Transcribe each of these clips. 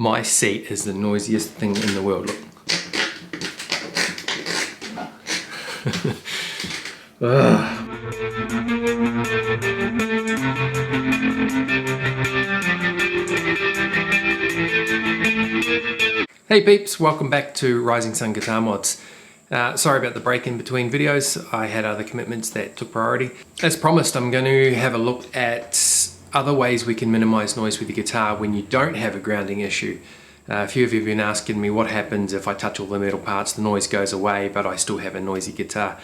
My seat is the noisiest thing in the world. Look. Hey peeps, welcome back to Rising Sun Guitar Mods. Sorry about the break in between videos. I had other commitments that took priority. As promised, I'm going to have a look at other ways we can minimize noise with your guitar when you don't have a grounding issue. A few of you have been asking me what happens if I touch all the metal parts, the noise goes away, but I still have a noisy guitar.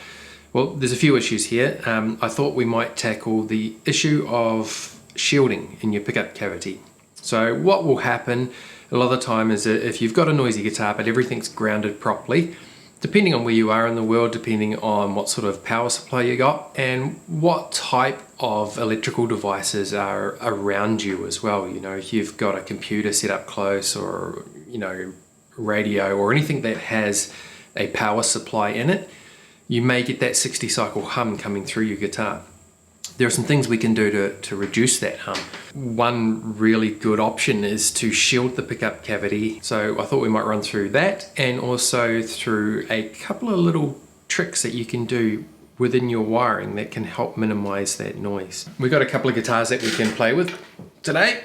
Well, there's a few issues here. I thought we might tackle the issue of shielding in your pickup cavity. So what will happen a lot of the time is that if you've got a noisy guitar but everything's grounded properly, depending on where you are in the world, depending on what sort of power supply you got and what type of electrical devices are around you as well. You know, if you've got a computer set up close or, you know, radio or anything that has a power supply in it, you may get that 60 cycle hum coming through your guitar. There are some things we can do to reduce that hum. One really good option is to shield the pickup cavity. So I thought we might run through that and also through a couple of little tricks that you can do within your wiring that can help minimize that noise. We've got a couple of guitars that we can play with today.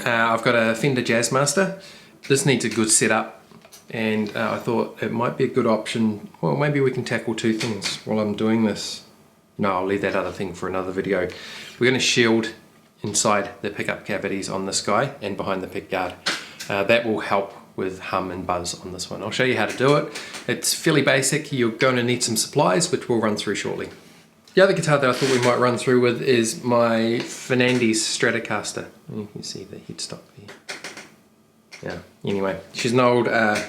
I've got a Fender Jazzmaster. This needs a good setup and I thought it might be a good option. Well, maybe we can tackle two things while I'm doing this. No, I'll leave that other thing for another video. We're going to shield inside the pickup cavities on this guy and behind the pick guard. That will help with hum and buzz on this one. I'll show you how to do it. It's fairly basic. You're going to need some supplies, which we'll run through shortly. The other guitar that I thought we might run through with is my Fernandes Stratocaster. You can see the headstock there. Yeah, anyway, she's an old 1980s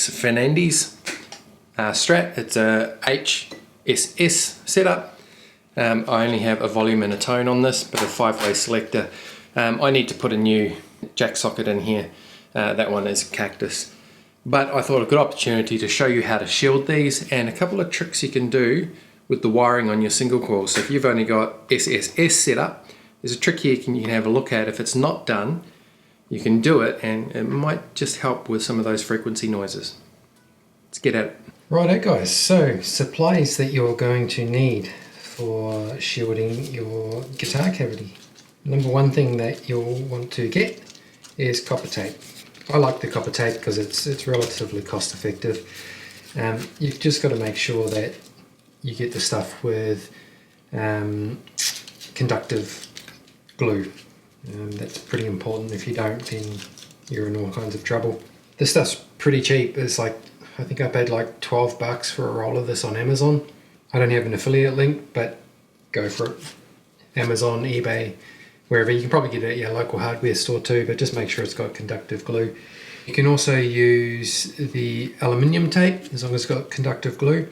Fernandes Strat. It's a HSS setup. I only have a volume and a tone on this, but a 5-way selector. I need to put a new jack socket in here. That one is Cactus. But I thought a good opportunity to show you how to shield these and a couple of tricks you can do with the wiring on your single coil. So if you've only got SSS set up, there's a trick here you can have a look at. If it's not done, you can do it and it might just help with some of those frequency noises. Let's get at it. Righto guys, so supplies that you're going to need for shielding your guitar cavity. Number one thing that you'll want to get is copper tape. I like the copper tape because it's relatively cost effective. You've just got to make sure that you get the stuff with conductive glue. That's pretty important. If you don't, then you're in all kinds of trouble. This stuff's pretty cheap. It's like, I think I paid like 12 bucks for a roll of this on Amazon. I don't have an affiliate link, but go for it. Amazon, eBay, wherever. You can probably get it at your local hardware store too, but just make sure it's got conductive glue. You can also use the aluminium tape as long as it's got conductive glue.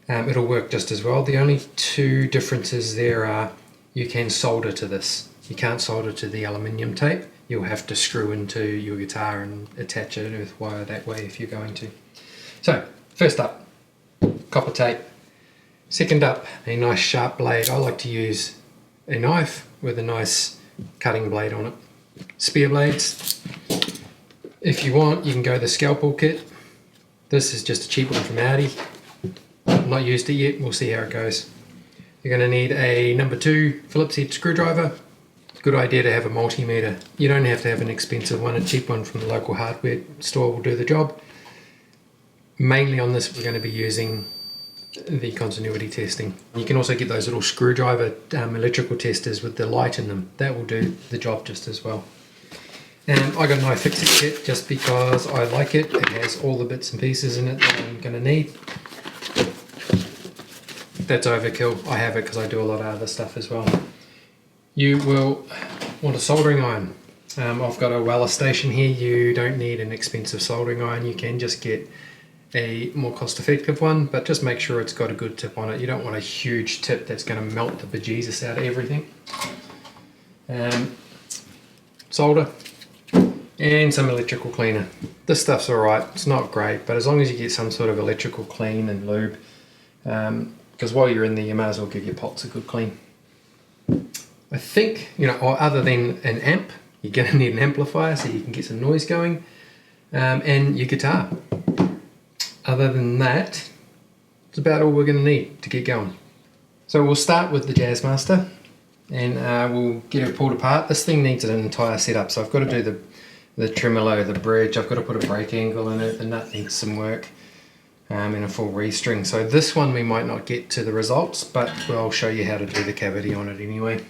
It'll work just as well. The only two differences there are you can solder to this. You can't solder to the aluminium tape. You'll have to screw into your guitar and attach an earth wire that way if you're going to. So, first up, copper tape. Second up, a nice sharp blade. I like to use a knife with a nice cutting blade on it. Spear blades. If you want, you can go the scalpel kit. This is just a cheap one from Audi. I've not used it yet, we'll see how it goes. You're going to need a number 2 Phillips head screwdriver. Good idea to have a multimeter. You don't have to have an expensive one, a cheap one from the local hardware store will do the job. Mainly on this we're going to be using the continuity testing. You can also get those little screwdriver electrical testers with the light in them. That will do the job just as well. And I got an iFixit kit just because I like it. It has all the bits and pieces in it that I'm going to need. That's overkill. I have it because I do a lot of other stuff as well. You will want a soldering iron. I've got a Weller station here. You don't need an expensive soldering iron. You can just get a more cost-effective one, but just make sure it's got a good tip on it. You don't want a huge tip that's going to melt the bejesus out of everything. Solder and some electrical cleaner. This stuff's alright, it's not great, but as long as you get some sort of electrical clean and lube, because while you're in there you might as well give your pots a good clean. I think, you know, other than an amp, You're going to need an amplifier so you can get some noise going, and your guitar. Other than that, it's about all we're going to need to get going. So we'll start with the Jazzmaster, and we'll get it pulled apart. This thing needs an entire setup, so I've got to do the tremolo, the bridge, I've got to put a brake angle in it, the nut needs some work, and a full restring. So this one we might not get to the results, but I'll show you how to do the cavity on it anyway.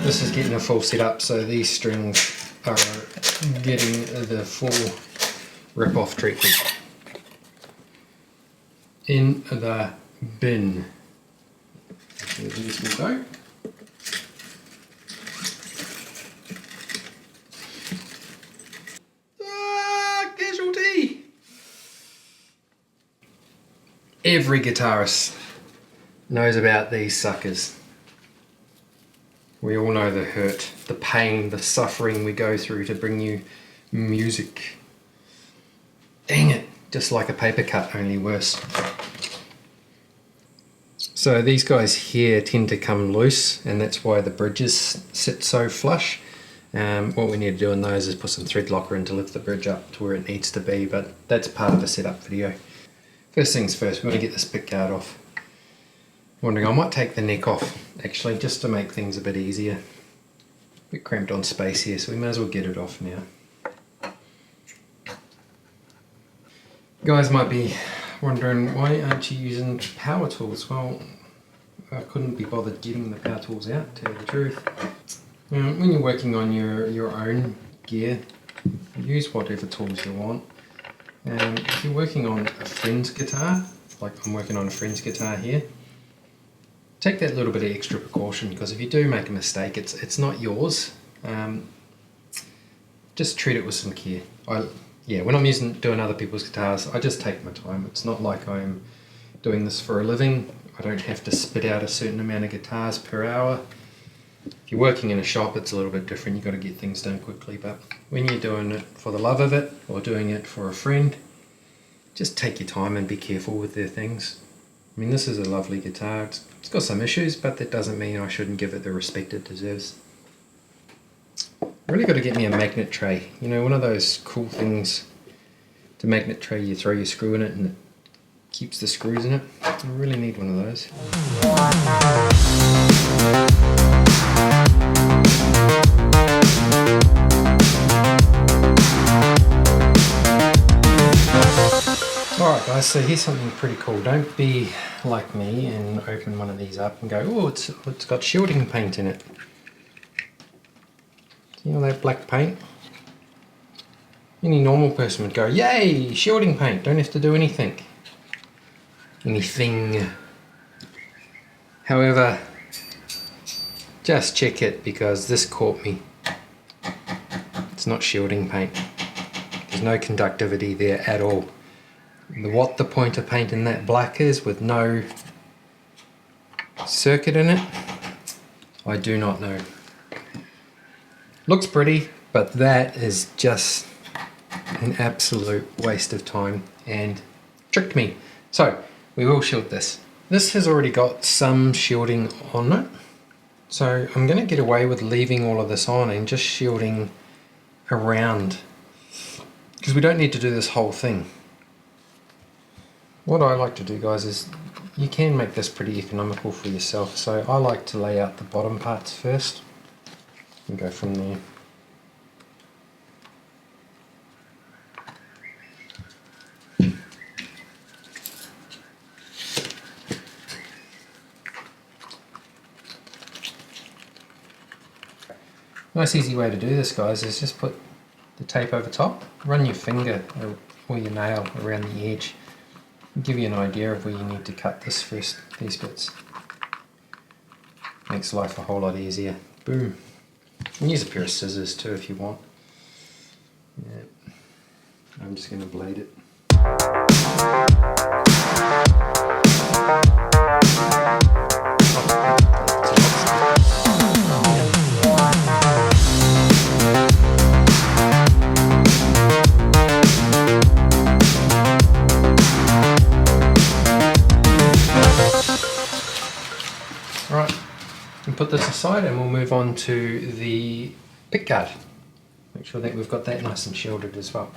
This is getting a full setup, so these strings are getting the full rip-off treatment. In the bin. So these will go. Casualty! Every guitarist knows about these suckers. We all know the hurt, the pain, the suffering we go through to bring you music. Dang it, just like a paper cut, only worse. So these guys here tend to come loose, and that's why the bridges sit so flush. What we need to do in those is put some thread locker in to lift the bridge up to where it needs to be, but that's part of the setup video. First things first, we're going to get this pick guard off. Wondering, I might take the neck off actually, just to make things a bit easier. A bit cramped on space here, so we may as well get it off now. You guys might be wondering, why aren't you using power tools? Well, I couldn't be bothered getting the power tools out, to tell you the truth. When you're working on your own gear, use whatever tools you want. If you're working on a friend's guitar, like I'm working on a friend's guitar here, take that little bit of extra precaution, because if you do make a mistake, it's not yours. Just treat it with some care. When I'm doing other people's guitars, I just take my time. It's not like I'm doing this for a living. I don't have to spit out a certain amount of guitars per hour. If you're working in a shop, it's a little bit different. You've got to get things done quickly. But when you're doing it for the love of it, or doing it for a friend, just take your time and be careful with their things. I mean, this is a lovely guitar. It's got some issues, but that doesn't mean I shouldn't give it the respect it deserves. Really got to get me a magnet tray. You know, one of those cool things, to magnet tray, you throw your screw in it and it keeps the screws in it. I really need one of those. Alright guys, so here's something pretty cool. Don't be like me and open one of these up and go, oh, it's got shielding paint in it. You know that black paint? Any normal person would go, yay, shielding paint, don't have to do anything. However, just check it, because this caught me. It's not shielding paint. There's no conductivity there at all. What the point of painting that black is with no circuit in it, I do not know. Looks pretty, but that is just an absolute waste of time and tricked me. So we will shield this. This has already got some shielding on it, so I'm going to get away with leaving all of this on and just shielding around, because we don't need to do this whole thing. What I like to do, guys, is you can make this pretty economical for yourself. So I like to lay out the bottom parts first and go from there. Nice easy way to do this, guys, is just put the tape over top, run your finger or your nail around the edge. Give you an idea of where you need to cut this first, these bits. Makes life a whole lot easier. Boom. You can use a pair of scissors too if you want. Yeah. I'm just going to blade it. this aside and we'll move on to the pick guard. Make sure that we've got that nice and shielded as well.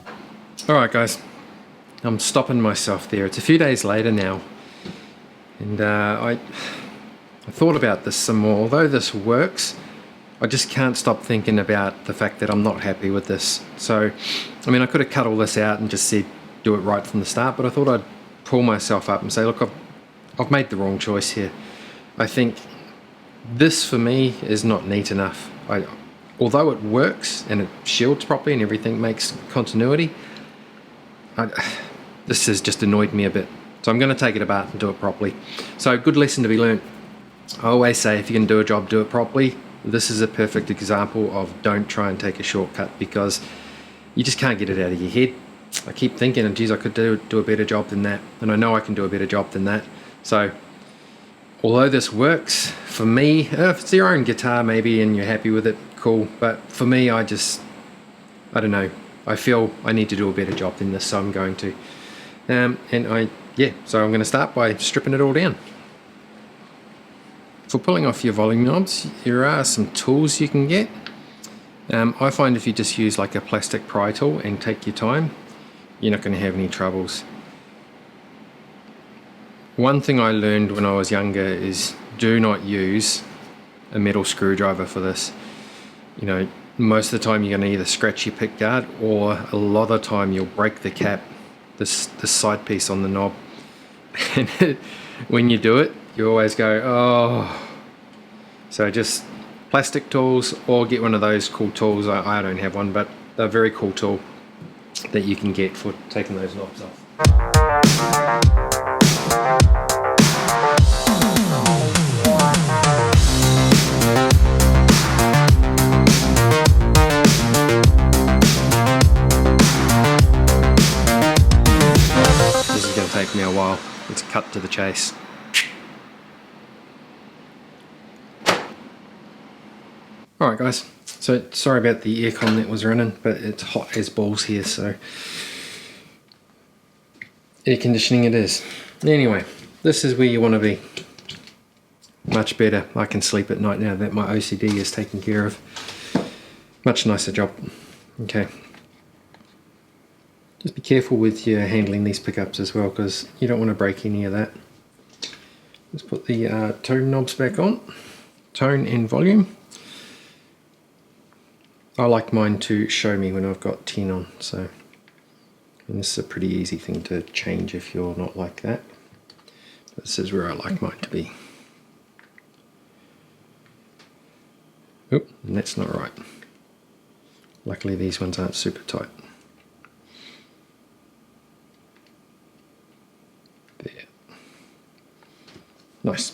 Alright guys, I'm stopping myself there. It's a few days later now, and I thought about this some more. Although this works, I just can't stop thinking about the fact that I'm not happy with this. So, I mean, I could have cut all this out and just said do it right from the start, but I thought I'd pull myself up and say, look, I've made the wrong choice here. I think this for me is not neat enough. Although it works and it shields properly and everything makes continuity, this has just annoyed me a bit. So I'm going to take it apart and do it properly. So good lesson to be learned. I always say if you can do a job, do it properly. This is a perfect example of don't try and take a shortcut, because you just can't get it out of your head. I keep thinking, geez, I could do a better job than that, and I know I can do a better job than that. So although this works for me, if it's your own guitar maybe and you're happy with it, cool. But for me, I don't know, I feel I need to do a better job than this, so I'm going to. So I'm going to start by stripping it all down. For pulling off your volume knobs, there are some tools you can get. I find if you just use like a plastic pry tool and take your time, you're not going to have any troubles. One thing I learned when I was younger is do not use a metal screwdriver for this. You know, most of the time you're going to either scratch your pick guard, or a lot of the time you'll break the cap, this side piece on the knob. And when you do it, you always go, oh. So just plastic tools, or get one of those cool tools. I don't have one, but they're a very cool tool that you can get for taking those knobs off. This is going to take me a while. Let's cut to the chase. Alright guys, so sorry about the aircon that was running, but it's hot as balls here, so air conditioning it is. Anyway, this is where you want to be. Much better. I can sleep at night now that my OCD is taken care of. Much nicer job. Okay. Just be careful with your handling these pickups as well, because you don't want to break any of that. Let's put the tone knobs back on. Tone and volume. I like mine to show me when I've got 10 on, so, and this is a pretty easy thing to change if you're not like that. This is where I like mine to be. Oop, and that's not right. Luckily these ones aren't super tight. There. Nice.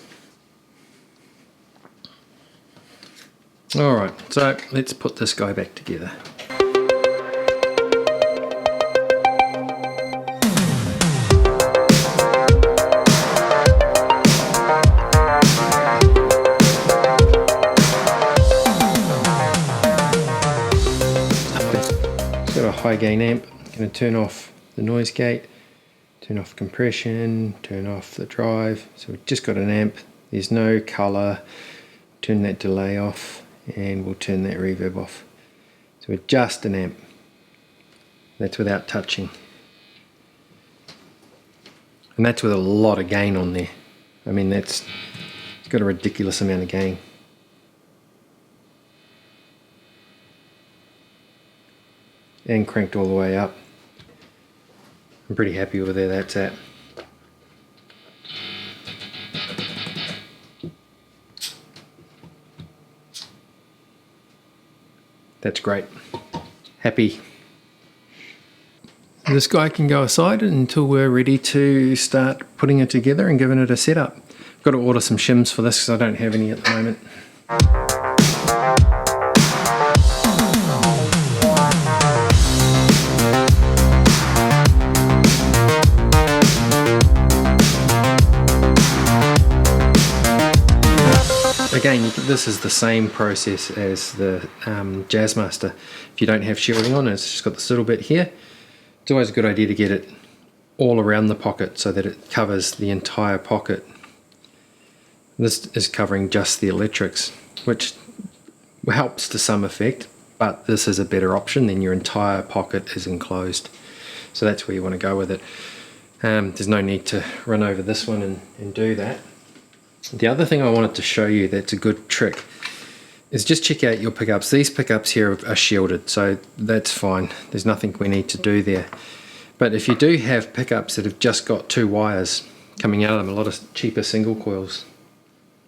Alright, so let's put this guy back together. Got a high gain amp. I'm going to turn off the noise gate, turn off compression, turn off the drive. So we've just got an amp. There's no colour. Turn that delay off. And we'll turn that reverb off. So we're just an amp. That's without touching. And that's with a lot of gain on there. I mean, it's got a ridiculous amount of gain. And cranked all the way up. I'm pretty happy with where that's at. That's great. Happy. This guy can go aside until we're ready to start putting it together and giving it a setup. I've got to order some shims for this because I don't have any at the moment. Again, this is the same process as the Jazzmaster. If you don't have shielding on, it's just got this little bit here. It's always a good idea to get it all around the pocket so that it covers the entire pocket. This is covering just the electrics, which helps to some effect, but this is a better option than your entire pocket is enclosed. So that's where you want to go with it. There's no need to run over this one and do that. The other thing I wanted to show you that's a good trick is just check out your pickups. These pickups here are shielded, so that's fine. There's nothing we need to do there. But if you do have pickups that have just got 2 wires coming out of them, a lot of cheaper single coils.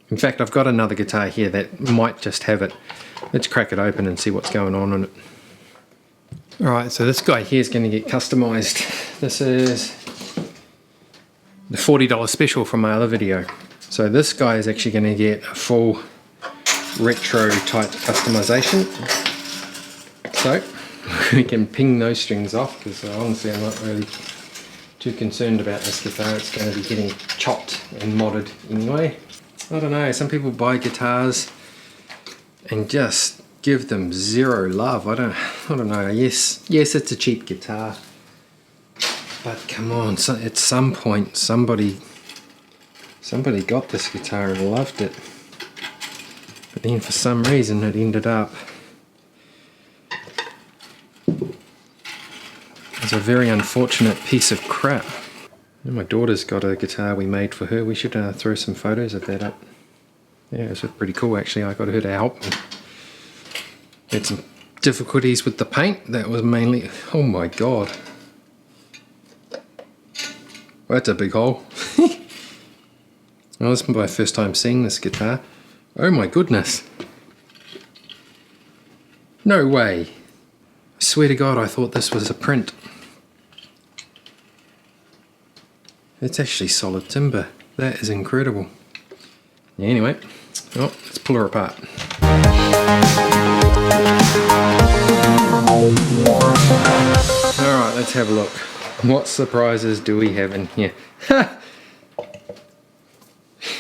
In fact, I've got another guitar here that might just have it. Let's crack it open and see what's going on in it. Alright, so this guy here is going to get customized. This is the $40 special from my other video. So this guy is actually going to get a full retro type customization. So we can ping those strings off, because honestly I'm not really too concerned about this guitar. It's going to be getting chopped and modded anyway. I don't know, some people buy guitars and just give them zero love. I don't know. Yes, it's a cheap guitar, but come on, so at some point somebody got this guitar and loved it, but then for some reason it ended up as a very unfortunate piece of crap. And my daughter's got a guitar we made for her. We should throw some photos of that up. Yeah, it was pretty cool actually. I got her to help me. Had some difficulties with the paint. That was mainly, oh my god, that's a big hole. Well, this is my first time seeing this guitar. Oh my goodness, no way. I swear to god I thought this was a print. It's actually solid timber. That is incredible. Yeah, anyway, well, let's pull her apart. Alright, let's have a look. What surprises do we have in here?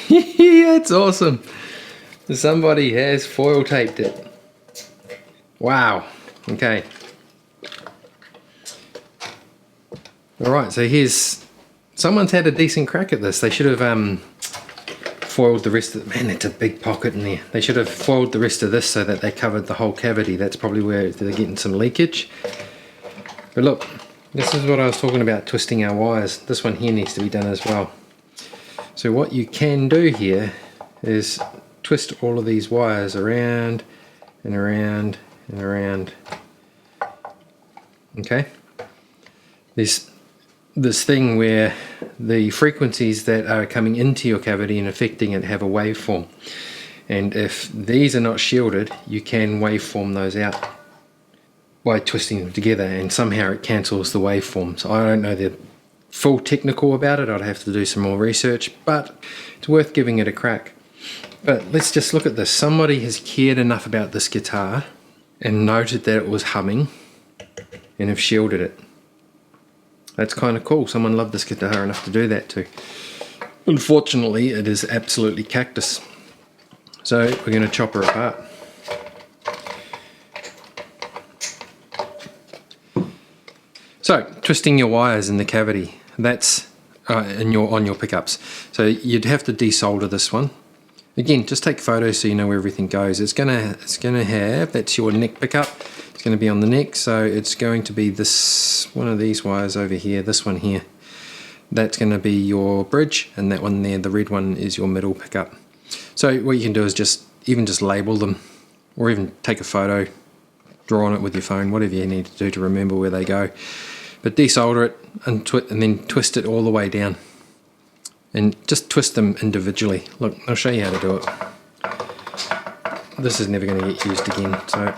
That's awesome. Somebody has foil taped it. Wow. Okay. Alright, so here's... someone's had a decent crack at this. They should have foiled the rest of... man, that's a big pocket in there. They should have foiled the rest of this so that they covered the whole cavity. That's probably where they're getting some leakage. But look, this is what I was talking about, twisting our wires. This one here needs to be done as well. So what you can do here is twist all of these wires around and around and around. Okay? This thing where the frequencies that are coming into your cavity and affecting it have a waveform. And if these are not shielded, you can waveform those out by twisting them together, and somehow it cancels the waveform. So I don't know the full technical about it. I'd have to do some more research, but it's worth giving it a crack. But let's just look at this. Somebody has cared enough about this guitar and noted that it was humming and have shielded it. That's kind of cool. Someone loved this guitar enough to do that too. Unfortunately, it is absolutely cactus. So we're going to chop her apart. So, twisting your wires in the cavity, that's on your pickups. So you'd have to desolder this one. Again, just take photos so you know where everything goes. It's gonna have, that's your neck pickup. It's going to be on the neck, so it's going to be this one of these wires over here, this one here. That's going to be your bridge, and that one there, the red one, is your middle pickup. So what you can do is just label them, or even take a photo, draw on it with your phone, whatever you need to do to remember where they go. But desolder it and then twist it all the way down. And just twist them individually. Look, I'll show you how to do it. This is never going to get used again, so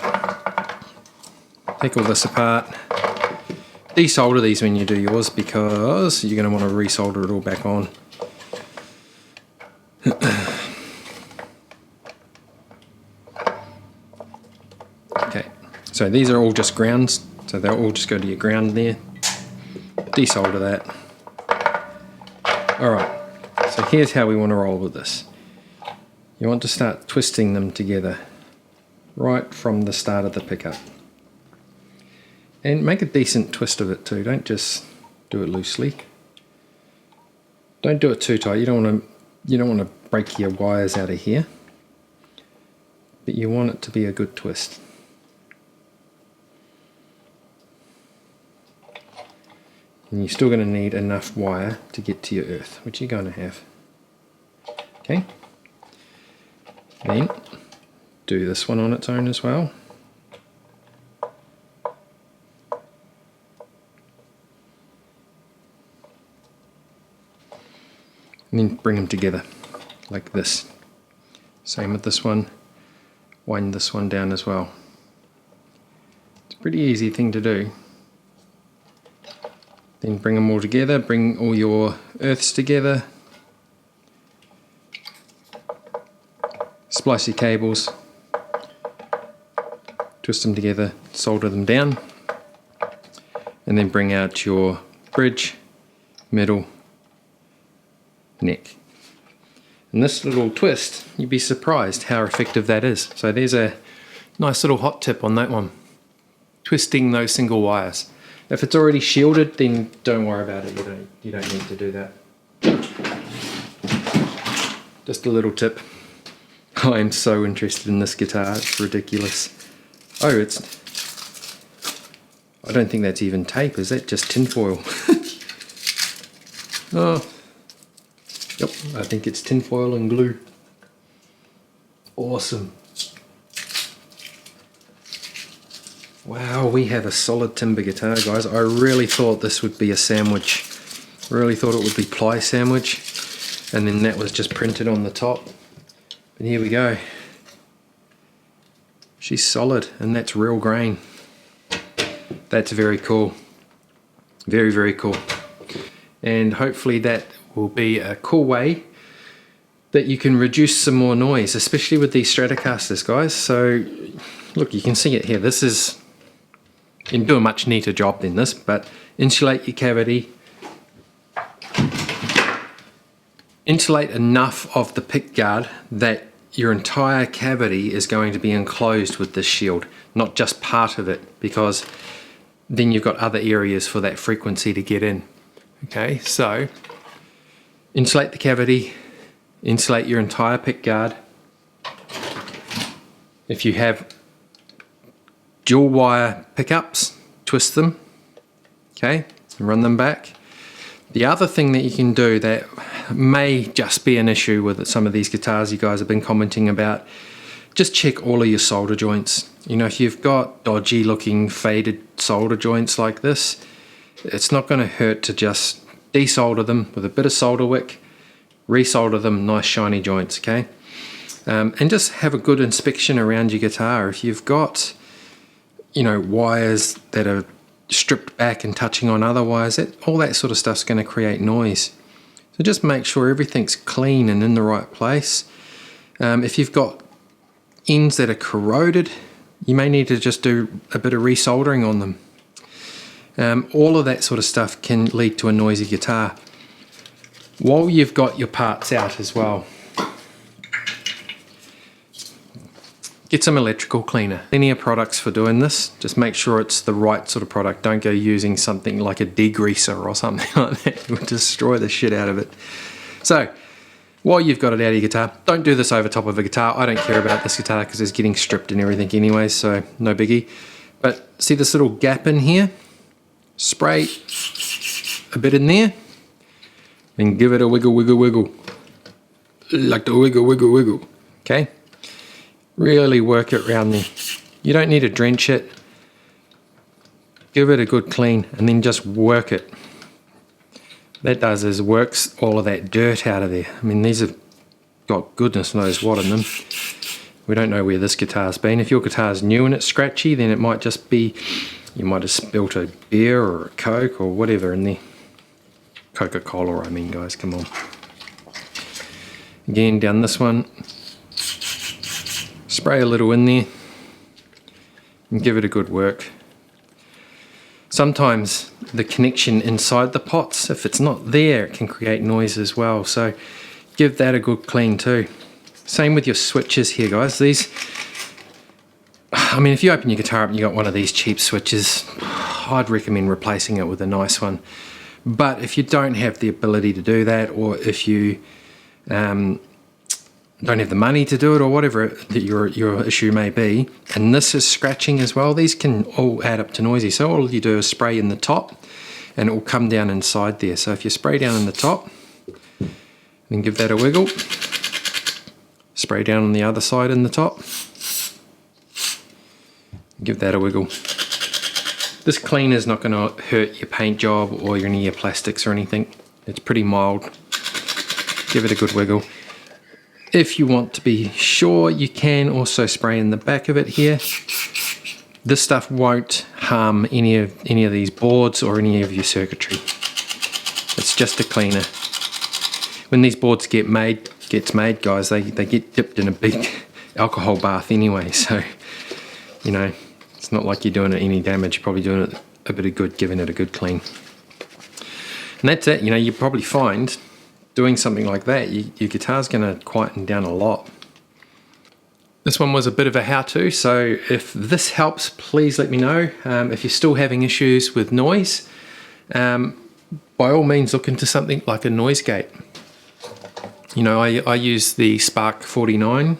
take all this apart. Desolder these when you do yours, because you're going to want to resolder it all back on. Okay, so these are all just grounds, so they'll all just go to your ground there. Desolder that. Alright, so here's how we want to roll with this. You want to start twisting them together right from the start of the pickup. And make a decent twist of it too, don't just do it loosely. Don't do it too tight, you don't want to break your wires out of here, but you want it to be a good twist. And you're still going to need enough wire to get to your earth, which you're going to have. Okay. Then do this one on its own as well. And then bring them together like this. Same with this one. Wind this one down as well. It's a pretty easy thing to do. Then bring them all together, bring all your earths together. Splice your cables. Twist them together, solder them down. And then bring out your bridge, middle, neck. And this little twist, you'd be surprised how effective that is. So there's a nice little hot tip on that one. Twisting those single wires. If it's already shielded, then don't worry about it. You don't need to do that. Just a little tip. I am so interested in this guitar, it's ridiculous. Oh, I don't think that's even tape, is that just tinfoil? Oh, yep, I think it's tinfoil and glue. Awesome. Wow, we have a solid timber guitar, guys. I really thought this would be a sandwich. Really thought it would be ply sandwich. And then that was just printed on the top. But here we go. She's solid, and that's real grain. That's very cool. Very, very cool. And hopefully that will be a cool way that you can reduce some more noise, especially with these Stratocasters, guys. So look, you can see it here. This is, you can do a much neater job than this, but insulate your cavity. Insulate enough of the pick guard that your entire cavity is going to be enclosed with this shield, not just part of it, because then you've got other areas for that frequency to get in. Okay, so insulate the cavity, insulate your entire pick guard. If you have dual wire pickups, twist them, okay, and run them back. The other thing that you can do that may just be an issue with some of these guitars you guys have been commenting about, just check all of your solder joints. You know, if you've got dodgy looking faded solder joints like this, it's not going to hurt to just desolder them with a bit of solder wick, resolder them, nice shiny joints, okay? And just have a good inspection around your guitar. If you've got, you know, wires that are stripped back and touching on other wires, all that sort of stuff's going to create noise. So just make sure everything's clean and in the right place. If you've got ends that are corroded, you may need to just do a bit of resoldering on them. All of that sort of stuff can lead to a noisy guitar. While you've got your parts out as well, get some electrical cleaner. Plenty of products for doing this. Just make sure it's the right sort of product. Don't go using something like a degreaser or something like that. It will destroy the shit out of it. So, while you've got it out of your guitar, don't do this over top of a guitar. I don't care about this guitar because it's getting stripped and everything anyway, so no biggie. But see this little gap in here? Spray a bit in there and give it a wiggle, wiggle, wiggle. Like the wiggle, wiggle, wiggle. Okay? Really work it around there. You don't need to drench it. Give it a good clean and then just work it. That does is works all of that dirt out of there. I mean, these have got goodness knows what in them. We don't know where this guitar's been. If your guitar's new and it's scratchy, then it might just be, you might have spilt a beer or a Coke or whatever in there. Coca-Cola, I mean, guys, come on. Again, down this one. Spray a little in there and give it a good work. Sometimes the connection inside the pots, if it's not there, it can create noise as well. So give that a good clean too. Same with your switches here, guys. These, I mean, if you open your guitar up and you got one of these cheap switches, I'd recommend replacing it with a nice one. But if you don't have the ability to do that, or if you don't have the money to do it or whatever your issue may be, and this is scratching as well, these can all add up to noisy. So all you do is spray in the top and it will come down inside there. So if you spray down in the top, then give that a wiggle, spray down on the other side in the top, give that a wiggle. This cleaner is not going to hurt your paint job or any of your plastics or anything. It's pretty mild. Give it a good wiggle. If you want to be sure, you can also spray in the back of it here. This stuff won't harm any of these boards or any of your circuitry. It's just a cleaner. When these boards gets made, guys, they get dipped in a big alcohol bath anyway. So, you know, it's not like you're doing it any damage. You're probably doing it a bit of good, giving it a good clean. And that's it. You know, you probably find doing something like that, your guitar's going to quieten down a lot. This one was a bit of a how-to, so if this helps, please let me know. If you're still having issues with noise, by all means look into something like a noise gate. You know, I use the Spark 49,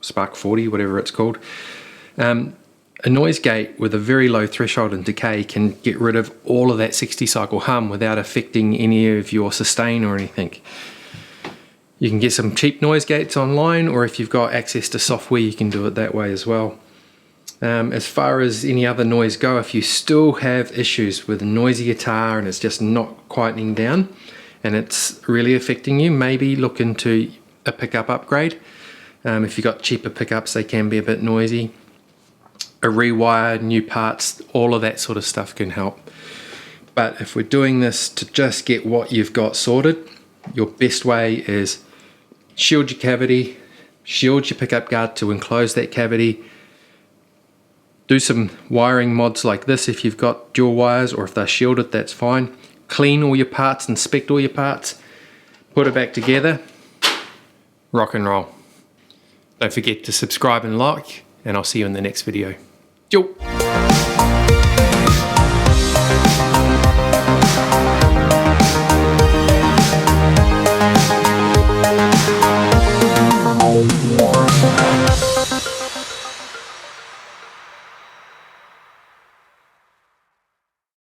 Spark 40, whatever it's called. A noise gate with a very low threshold and decay can get rid of all of that 60 cycle hum without affecting any of your sustain or anything. You can get some cheap noise gates online, or if you've got access to software, you can do it that way as well. As far as any other noise go, if you still have issues with a noisy guitar and it's just not quietening down and it's really affecting you, maybe look into a pickup upgrade. If you've got cheaper pickups, they can be a bit noisy. A rewire, new parts, all of that sort of stuff can help. But if we're doing this to just get what you've got sorted, your best way is shield your cavity, shield your pickup guard to enclose that cavity. Do some wiring mods like this if you've got dual wires, or if they're shielded, that's fine. Clean all your parts, inspect all your parts, put it back together, rock and roll. Don't forget to subscribe and like, and I'll see you in the next video. Ciao.